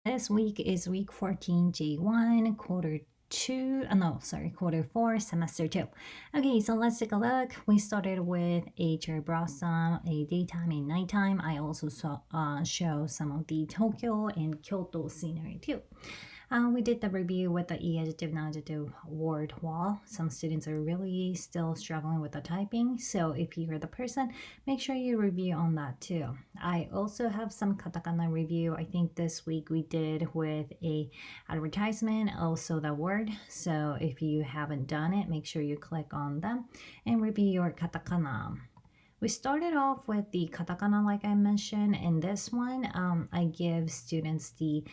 This week is week 14, J1, quarter 4, semester 2. Okay, so let's take a look. We started with a cherry blossom, a daytime and nighttime. I also show some of the Tokyo and Kyoto scenery too. We did the review with the adjective, adjective word wall. Some students are really still struggling with the typing, so if you're the person, make sure you review on that too. I also have some katakana review. I think this week we did with a advertisement, also the word. So if you haven't done it, make sure you click on them and review your katakana. We started off with the katakana like I mentioned. In this one, I give students the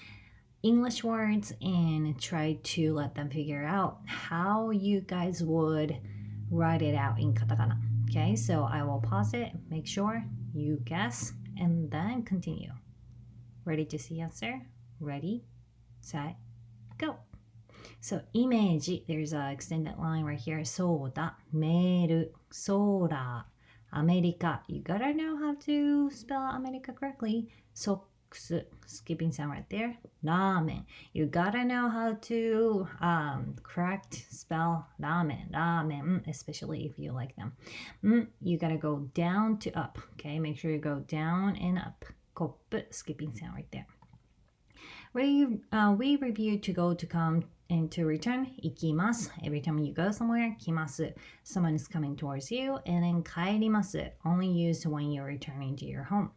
English words and try to let them figure out how you guys would write it out in katakana. Okay, so I will pause it, make sure you guess, and then continue. Ready to see answer? Ready, set, go. So, イメージ, there's an extended line right here. そうだ, メール, そうだ, アメリカ. You gotta know how to spell America correctly. Socks, skipping sound right there. Ramen. You gotta know how to correct spell ramen, especially if you like them. You gotta go down to up. Okay, make sure you go down and up. コップ, skipping sound right there. We reviewed to go, to come, and to return. 行きます. Every time you go somewhere, 来ます. Someone is coming towards you. And then 帰ります. Only used when you're returning to your home.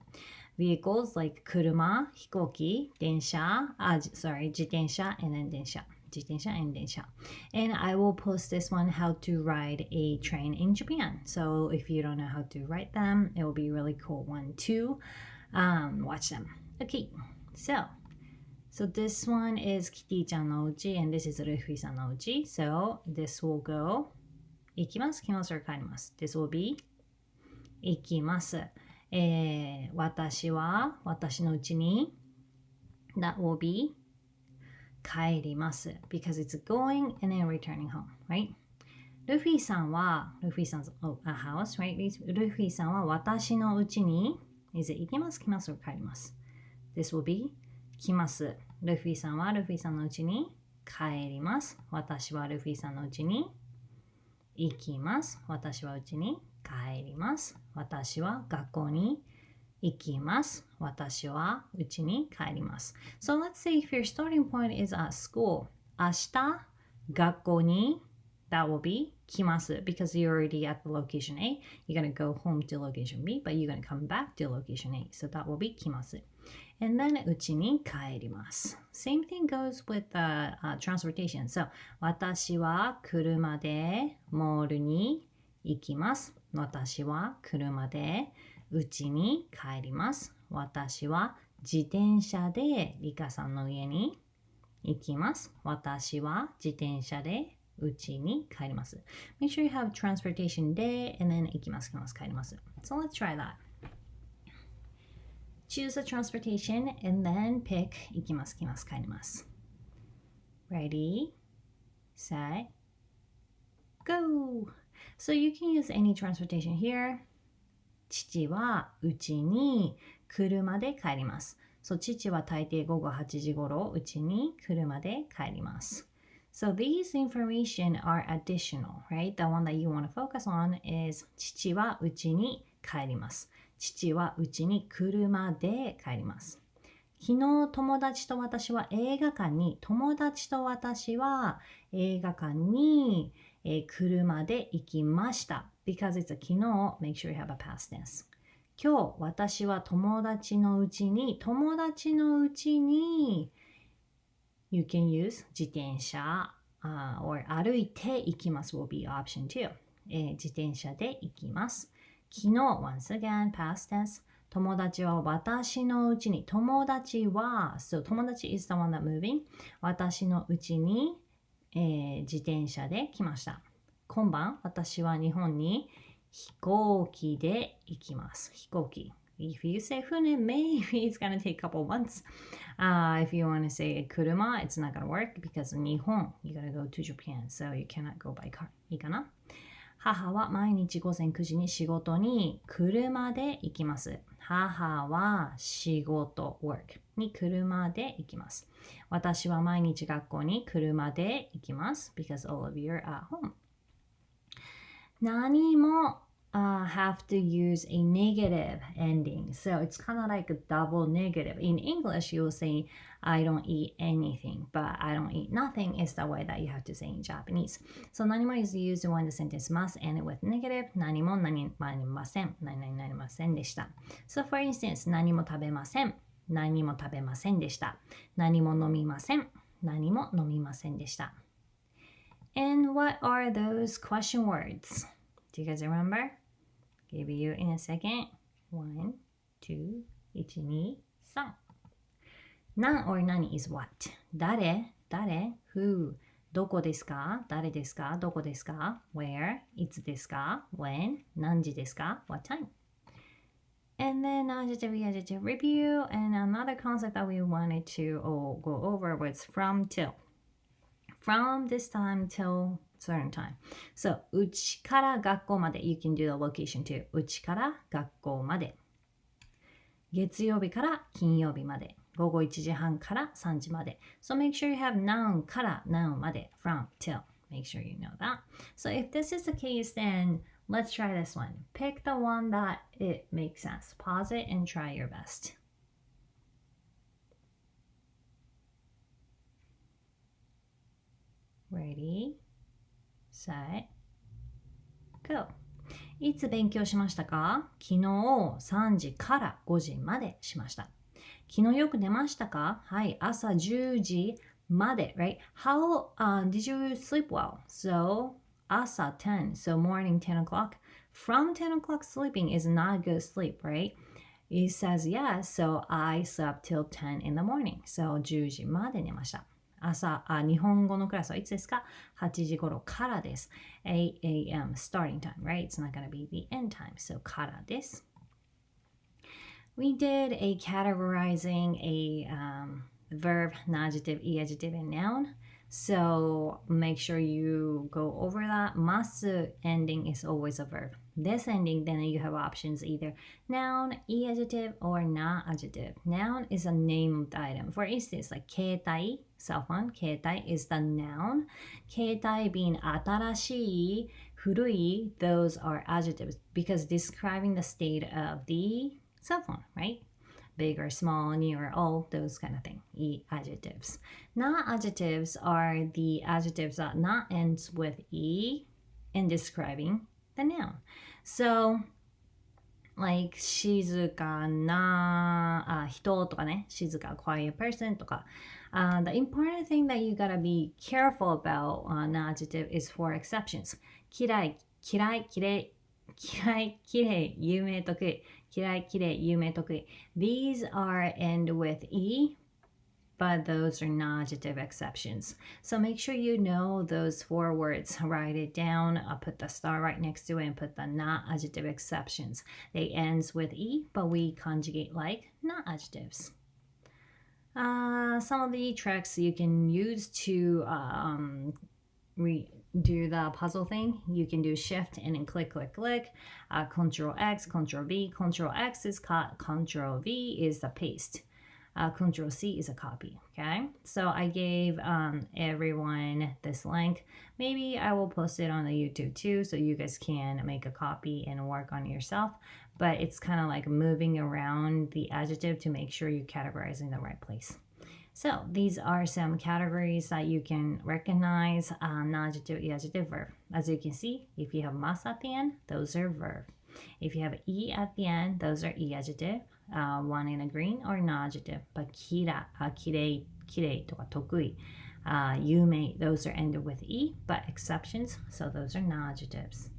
Vehicles like 車, 飛行機, 電車,自転車, and then 電車. 自転車 and 電車. And I will post this one, how to ride a train in Japan. So if you don't know how to write them, it will be a really cool one to watch them. Okay, so this one is Kitty-chan no uchi, and this is Luffy-san no uchi. So this will go 行きます、来ます or 帰ります. This will be 行きます。私は私の家に That will be 帰ります because it's going and then returning home, right? ルフィさんは Luffy-san's a house, right? ルフィさんは私の家に Is it 行きます、来ます or 帰ります? This will be 来ます。ルフィさんはルフィさんの家に帰ります。私はルフィさんの家に行きます。私は家に帰ります。私は学校に行きます。私は家に帰ります。So let's say if your starting point is at school. 明日学校に That will be 来ます because you're already at the location A. You're going to go home to location B, but you're going to come back to location A. So that will be 来ます。And then 家に帰ります。Same thing goes with transportation. So 私は車でモールに行きます。私は車で家に帰ります。私は自転車でリカさんの家に行きます。私は自転車で家に帰ります。Make sure you have transportation で and then 行きます、来ます、帰ります。So let's try that.Choose a transportation and then pick 行きます、来ます、帰ります。Ready, set, go! So you can use any transportation here. 父は家に車で帰ります。So 父は大抵午後8時頃家に車で帰ります。So these information are additional, right? The one that you want to focus on is 父は家に帰ります。父は家に車で帰ります。昨日友達と私は映画館に車で行きました。Because it's a 昨日 make sure you have a past tense. 今日私は友達のうちに You can use 自転車、or 歩いて行きます will be option 2、自転車で行きます。昨日 once again past tense 友達は私のうちに友達は so 友達 is the one that moving 私のうちに、自転車で来ました今晩私は日本に飛行機で行きます飛行機 If you say 船 maybe it's gonna take a couple months if you want to say 車 it's not gonna work because 日本 you gotta go to Japan so you cannot go by car いいかな母は毎日午前9時に仕事に車で行きます。母は仕事 work に車で行きます。私は毎日学校に車で行きます。Because all of you are at home. 何もhave to use a negative ending. So it's kind of like a double negative. In English, you'll say, I don't eat anything, but I don't eat nothing is the way that you have to say in Japanese. So 何も is used when the sentence must end with negative. 何もなりません。何々なりませんでした。So for instance, 何も食べません。何も食べませんでした。何も飲みません。何も飲みませんでした。And what are those question words? Do you guys remember? Give you in a second. 1, 2, 1, 2, 3. 何 or 何 is what? 誰 who どこですか誰ですかどこですか where いつですか when 何時ですか what time? And then adjective review. And another concept that we wanted to go over was from till. From this time till certain time. So, うちから学校まで You can do the location too. うちから学校まで。月曜日から金曜日まで。午後1時半から3時まで。So make sure you have noun から noun まで。From till. Make sure you know that. So if this is the case, then let's try this one. Pick the one that it makes sense. Pause it and try your best. Ready, set, go. いつ勉強しましたか昨日3時から5時までしました。昨日よく寝ましたかはい、朝10時まで、right? How did you sleep well? So, 朝10, so morning 10 o'clock. From 10 o'clock sleeping is not good sleep, right? It says yes, so I slept till 10 in the morning. So, 10時まで寝ました。日本語のクラスはいつですか ?8 時頃からです。8 a.m. starting time, right? It's not going to be the end time. So, からです。We did a categorizing a verb, an adjective, adjective, and noun. So, make sure you go over that. Must ending is always a verb. This ending, then you have options either noun, adjective, or na adjective. Noun is a name of the item. For instance, like 携帯 cell phone, 携帯 is the noun. 携帯 being 新しい、古い those are adjectives because describing the state of the cell phone, right? Big or small, new or old, those kind of thing. Adjectives. Na adjectives are the adjectives that not ends with e in describing the noun. So, like 静かな人とかね、静か quiet person とか。The important thing that you gotta be careful about an adjective is for exceptions. 嫌い、嫌い、きれい、嫌い、きれい、有名得意。嫌い、きれい、有名得意。These are end with e, but those are non-adjective exceptions. So make sure you know those 4 words. Write it down, put the star right next to it, and put the non-adjective exceptions. They ends with e, but we conjugate like non-adjectives. Some of the tricks you can use to do the puzzle thing. You can do shift and then click, click, click. Control X, Control V. Control X is cut. Control V is the paste. Control C is a copy. Okay, so I gave everyone this link. Maybe I will post it on the YouTube too, so you guys can make a copy and work on it yourself. But it's kind of like moving around the adjective to make sure you categorize in the right place. So these are some categories that you can recognize. Non-adjective, adjective, verb. As you can see, if you have mas at the end, those are verb. If you have e at the end, those are e adjective. One in a green or non-adjective. But kira, kirei, kirei とか得意, yumei, those are ended with e, but exceptions, so those are non-adjectives.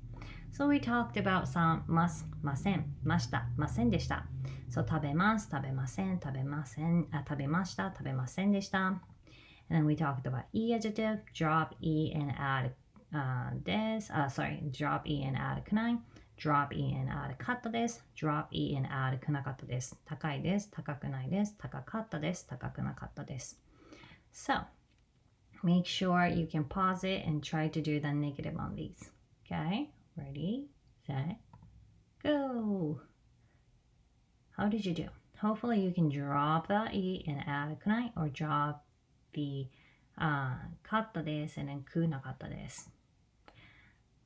So we talked about some ます、ません、ました、ませんでした。So 食べます、食べません、食べません、食べました、食べませんでした。And then we talked about e adjective, drop e and add drop e and add くない。drop e and add かったです。drop e and add くなかったです。高いです。高くないです。高かったです。高くなかったです。So, make sure you can pause it and try to do the negative on these. Okay? Ready, set, go. How did you do? Hopefully you can drop the E and add くない or drop the かったです and then くなかったです。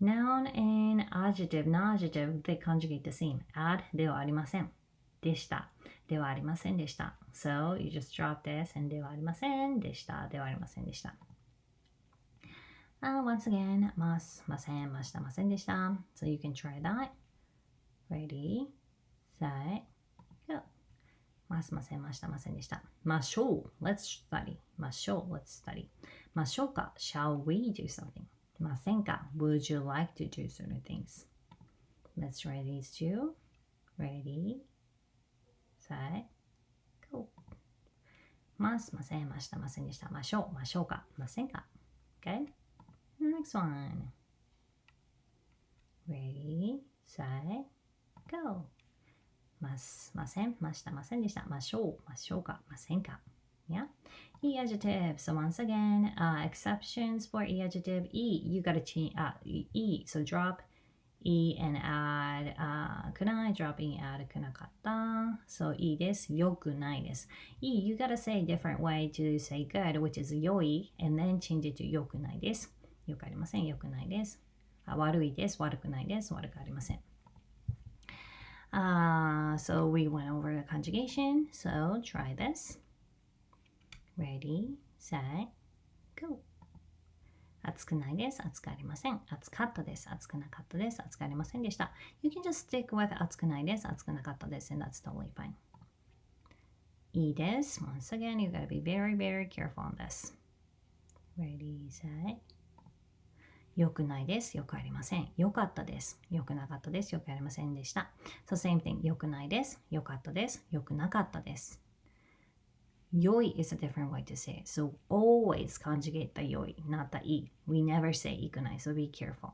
Noun and adjective, non-adjective, they conjugate the same. Add ではありません。でした。ではありませんでした。So you just drop this and ではありませんでした。ではありませんでした。Once again, ます、ません、ました、ませんでした。So you can try that. Ready, set, go. ます、ません、ました、ませんでした。ましょう。Let's study. ましょう。Let's study. ましょうか。Shall we do something? ませんか。Would you like to do certain things? Let's try these two. Ready, set, go. ます、ません、ました、ませんでした。ましょう、ましょうか。ませんか。Okay? Next one. Ready, set, go. ます、ません、ました、ませんでした。ましょう、ましょうか、ませんか。Yeah? E adjective. So once again, exceptions for E adjective. E, you gotta change, E. So drop E and add, くない drop E and add くなかった。So E です。よくないです。E, you gotta say a different way to say good, which is 良い and then change it to よくないです。よくありません。よくないです。悪いです。悪くないです。悪くありません。So we went over the conjugation. So try this. Ready, set, go. 暑くないです。暑くありません。暑かったです。暑くなかったです。暑くありませんでした。You can just stick with 暑くないです。暑くなかったです。And that's totally fine. いいです。Once again, you gotta be very, very careful on this. Ready, set. よくないです。よくありません。よかったです。よくなかったです。よくありませんでした。So same thing. よくないです。よかったです。よくなかったです。良い is a different way to say it. So always conjugate the 良い, not the e. We never say いくない。So be careful.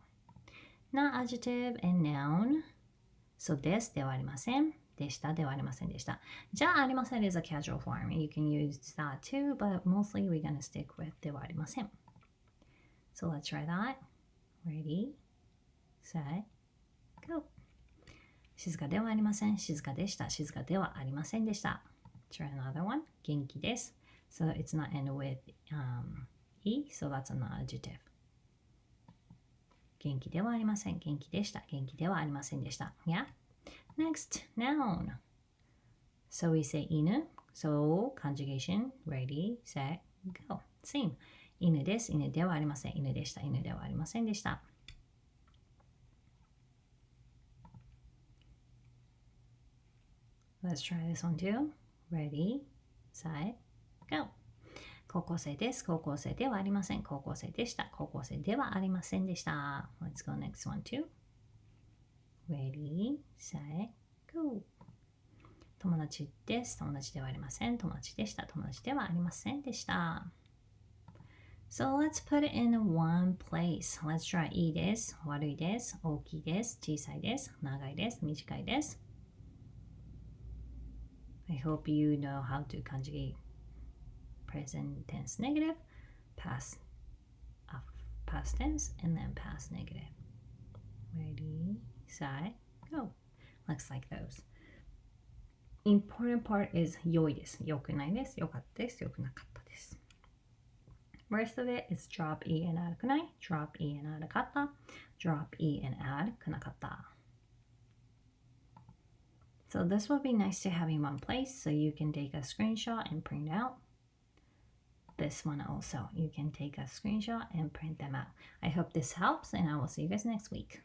Not adjective and noun. So です。ではありません。でした。ではありませんでした。じゃあありません is a casual form. You can use that too, but mostly we're gonna stick with ではありません。So let's try that. Ready, set, go. 静かではありません。静かでした。静かではありませんでした。Try another one. 元気です。So it's not end with e, so that's an adjective. 元気ではありません。元気でした。元気ではありませんでした。Yeah? Next, noun. So we say 犬. So conjugation. Ready, set, go. Same. 犬です。犬ではありません。犬でした。犬ではありませんでした。Let's try this one too. Ready, set, go. 高校生です。高校生ではありません。高校生でした。高校生ではありませんでした。Let's go next one too. Ready, set, go. 友達です。友達ではありません。友達でした。友達ではありませんでした。So let's put it in one place. Let's try いいです。悪いです。大きいです。小さいです。長いです。短いです。I hope you know how to conjugate present tense negative, past tense, and then past negative. Ready, set, go. Looks like those. Important part is 良いです。良くないです。良かったです。良くなかったです。Rest of it is drop E and add くない。drop E and add かった。drop E and add くなかった。So this would be nice to have in one place so you can take a screenshot and print out. This one also, you can take a screenshot and print them out. I hope this helps and I will see you guys next week.